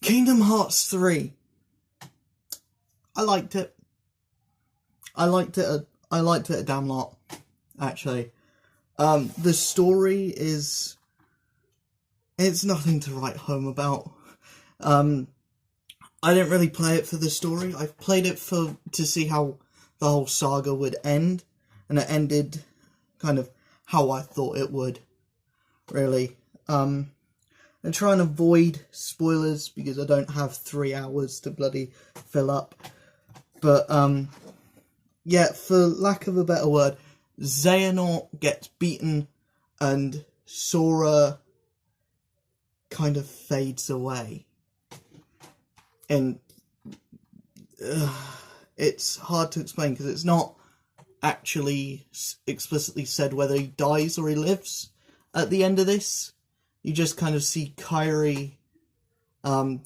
Kingdom Hearts 3. I liked it. I liked it a damn lot, actually. The story is... It's nothing to write home about. I didn't really play it for the story. I played it to see how the whole saga would end, and it ended kind of how I thought it would, really. And try and avoid spoilers because I don't have 3 hours to bloody fill up. But, yeah, for lack of a better word, Xehanort gets beaten and Sora kind of fades away. And it's hard to explain because it's not actually explicitly said whether he dies or he lives at the end of this. You just kind of see Kairi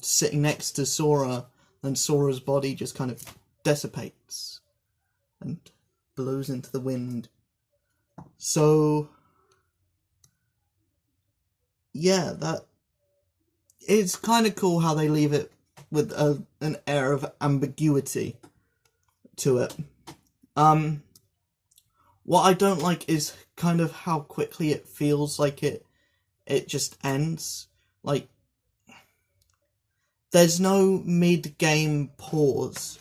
sitting next to Sora, and Sora's body just kind of dissipates and blows into the wind. So, yeah, that it's kind of cool how they leave it with an air of ambiguity to it. What I don't like is kind of how quickly it feels like it just ends. Like, there's no mid-game pause,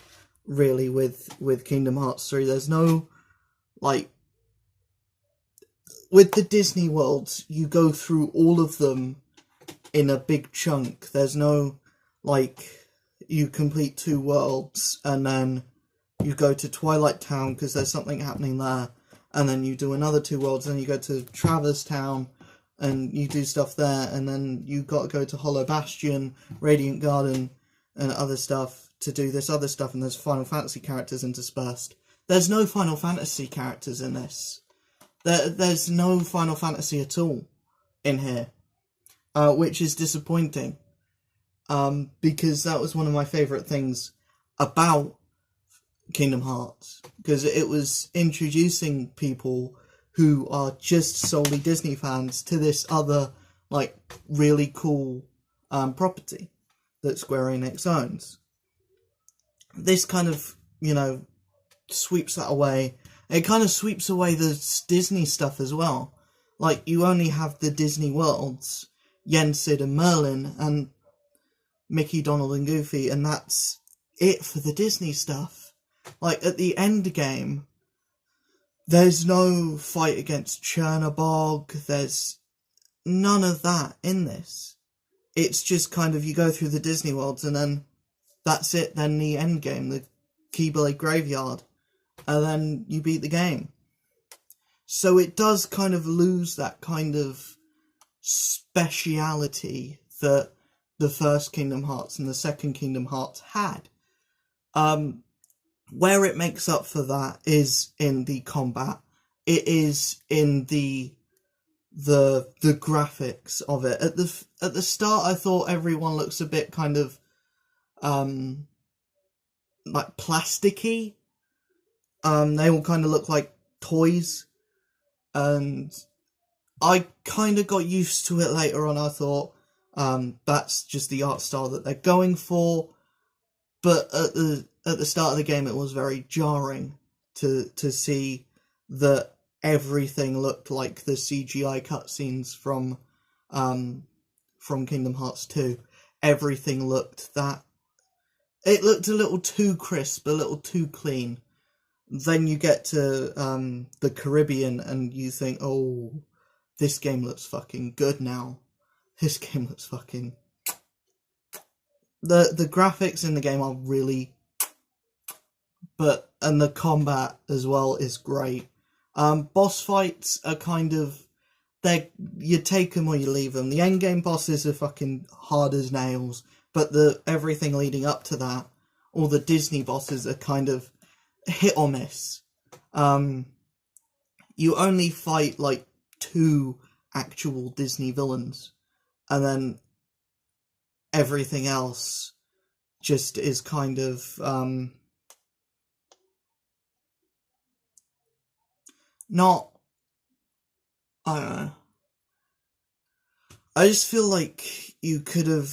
really, with Kingdom Hearts 3. There's no, like... With the Disney worlds, you go through all of them in a big chunk. There's no, like, you complete 2 worlds, and then you go to Twilight Town because there's something happening there, and then you do another 2 worlds, and you go to Traverse Town, and you do stuff there, and then you got to go to Hollow Bastion, Radiant Garden, and other stuff to do this other stuff, and there's Final Fantasy characters interspersed. There's no Final Fantasy characters in this. There's no Final Fantasy at all in here, which is disappointing, because that was one of my favourite things about Kingdom Hearts, because it was introducing people who are just solely Disney fans to this other, like, really cool property that Square Enix owns. This kind of, sweeps that away. It kind of sweeps away the Disney stuff as well. Like, you only have the Disney worlds, Yen, Sid and Merlin, and Mickey, Donald and Goofy, and that's it for the Disney stuff. Like, at the end game, there's no fight against Chernabog, there's none of that in this. It's just kind of, you go through the Disney worlds and then that's it, then the end game, the Keyblade Graveyard, and then you beat the game. So it does kind of lose that kind of speciality that the first Kingdom Hearts and the second Kingdom Hearts had. Where it makes up for that is in the combat. It is in the graphics of it. At the start, I thought everyone looks a bit kind of like plasticky. They all kind of look like toys, and I kind of got used to it later on. I thought that's just the art style that they're going for, but at the start of the game, it was very jarring to see that everything looked like the CGI cutscenes from Kingdom Hearts 2. Everything looked it looked a little too crisp, a little too clean. Then you get to the Caribbean and you think, oh, this game looks fucking good now. This game looks fucking... The graphics in the game are really... and the combat as well is great. Boss fights are kind of... you take them or you leave them. The endgame bosses are fucking hard as nails, but everything leading up to that, all the Disney bosses are kind of hit or miss. You only fight like 2 actual Disney villains, and then everything else just is kind of not... I don't know. I just feel like you could have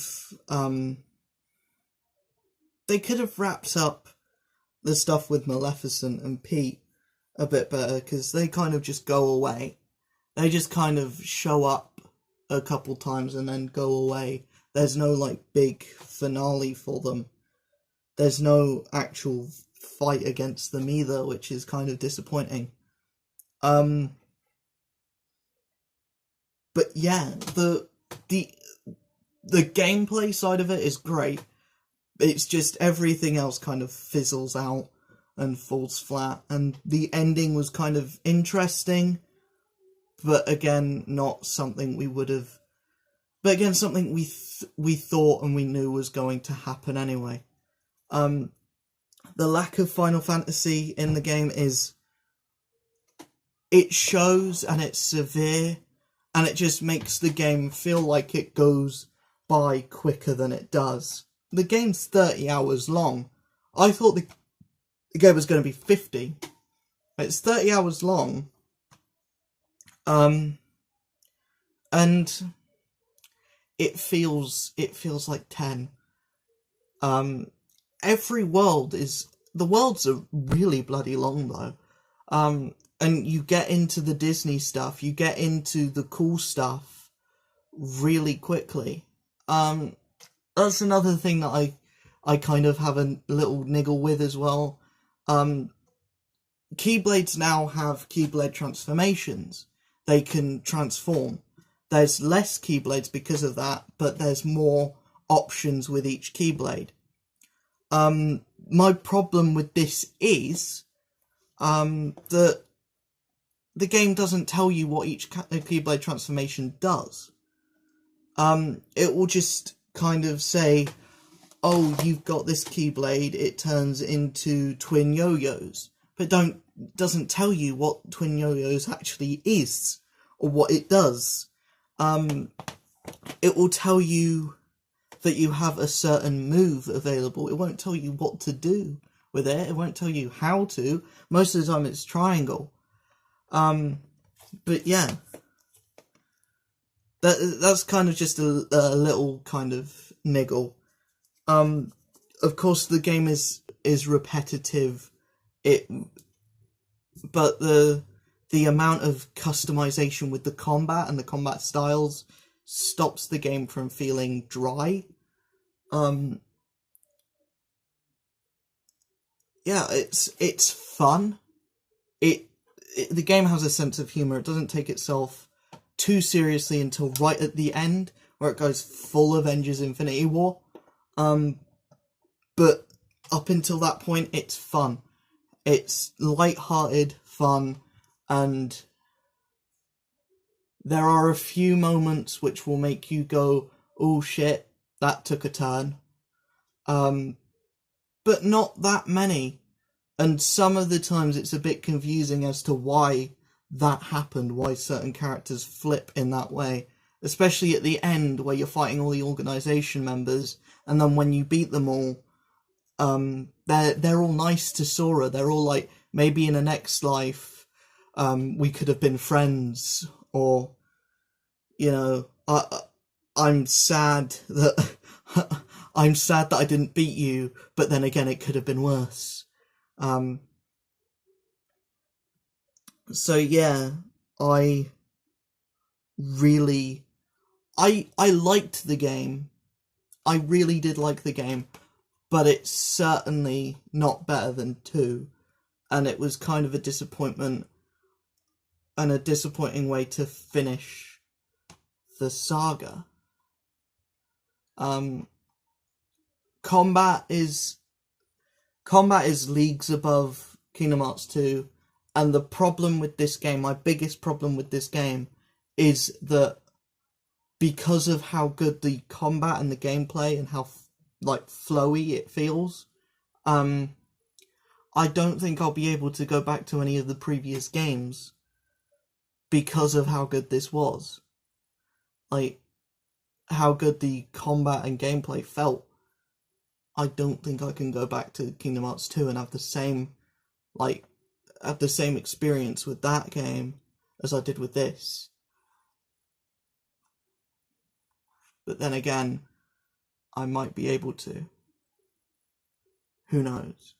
they could have wrapped up the stuff with Maleficent and Pete a bit better, because they kind of just go away. They just kind of show up a couple times and then go away. There's no, like, big finale for them. There's no actual fight against them either, which is kind of disappointing. But yeah, the gameplay side of it is great. It's just everything else kind of fizzles out and falls flat, and the ending was kind of interesting, but again, not something we would have... But again, something we thought and we knew was going to happen anyway. The lack of Final Fantasy in the game is... It shows, and it's severe, and it just makes the game feel like it goes by quicker than it does. The game's 30 hours long. I thought the game was going to be 50. It's 30 hours long. And it feels like 10. Every world is... The worlds are really bloody long, though. And you get into the Disney stuff, you get into the cool stuff really quickly. That's another thing that I kind of have a little niggle with as well. Keyblades now have Keyblade transformations. They can transform. There's less Keyblades because of that, but there's more options with each Keyblade. My problem with this is that the game doesn't tell you what each Keyblade transformation does. It will just kind of say, oh, you've got this Keyblade, it turns into twin yo-yos. But doesn't tell you what twin yo-yos actually is, or what it does. It will tell you that you have a certain move available. It won't tell you what to do with it. It won't tell you how to. Most of the time it's triangle. But yeah. That's kind of just a little kind of niggle. Of course the game is repetitive. But the amount of customization with the combat and the combat styles stops the game from feeling dry. Yeah, it's fun. The game has a sense of humor. It doesn't take itself too seriously until right at the end, where it goes full Avengers Infinity War. But up until that point, it's fun. It's light-hearted fun, and there are a few moments which will make you go, oh shit, that took a turn. But not that many. And some of the times it's a bit confusing as to why that happened, why certain characters flip in that way. Especially at the end, where you're fighting all the organisation members, and then when you beat them all, they're all nice to Sora. They're all like, maybe in a next life, we could have been friends, or, you know, I'm sad that I'm sad that I didn't beat you, but then again, it could have been worse. So yeah, I liked the game. I really did like the game, but it's certainly not better than 2, and it was kind of a disappointment, and a disappointing way to finish the saga. Combat is leagues above Kingdom Hearts 2, and the problem with this game, my biggest problem with this game, is that because of how good the combat and the gameplay and how like flowy it feels, I don't think I'll be able to go back to any of the previous games because of how good this was. Like, how good the combat and gameplay felt. I don't think I can go back to Kingdom Hearts 2 and have the same experience with that game as I did with this. But then again, I might be able to. who knows?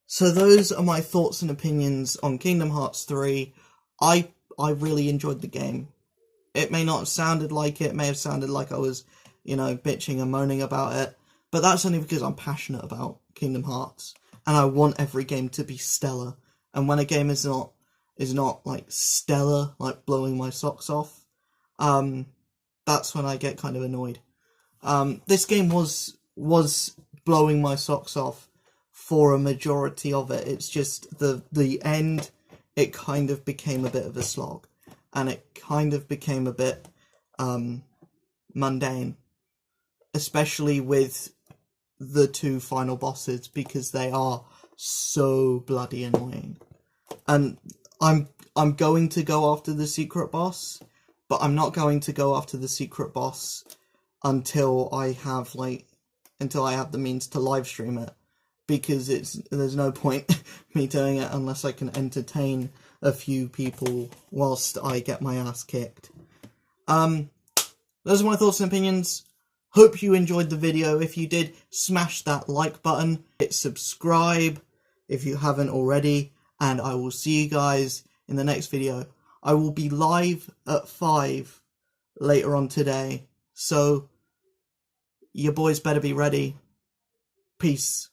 So those are my thoughts and opinions on Kingdom Hearts 3. I really enjoyed the game. It may not have sounded like it, may have sounded like I was, bitching and moaning about it, but that's only because I'm passionate about Kingdom Hearts, and I want every game to be stellar. And when a game is not like stellar, like blowing my socks off, that's when I get kind of annoyed. This game was blowing my socks off for a majority of it. It's just the end, it kind of became a bit of a slog, and it kind of became a bit mundane, especially with the two final bosses, because they are so bloody annoying. And I'm going to go after the secret boss, but I'm not going to go after the secret boss until I have the means to live stream it, because there's no point me doing it unless I can entertain a few people whilst I get my ass kicked. Those are my thoughts and opinions. Hope you enjoyed the video. If you did, smash that like button, hit subscribe if you haven't already, and I will see you guys in the next video. I will be live at 5 later on today, so your boys better be ready. Peace.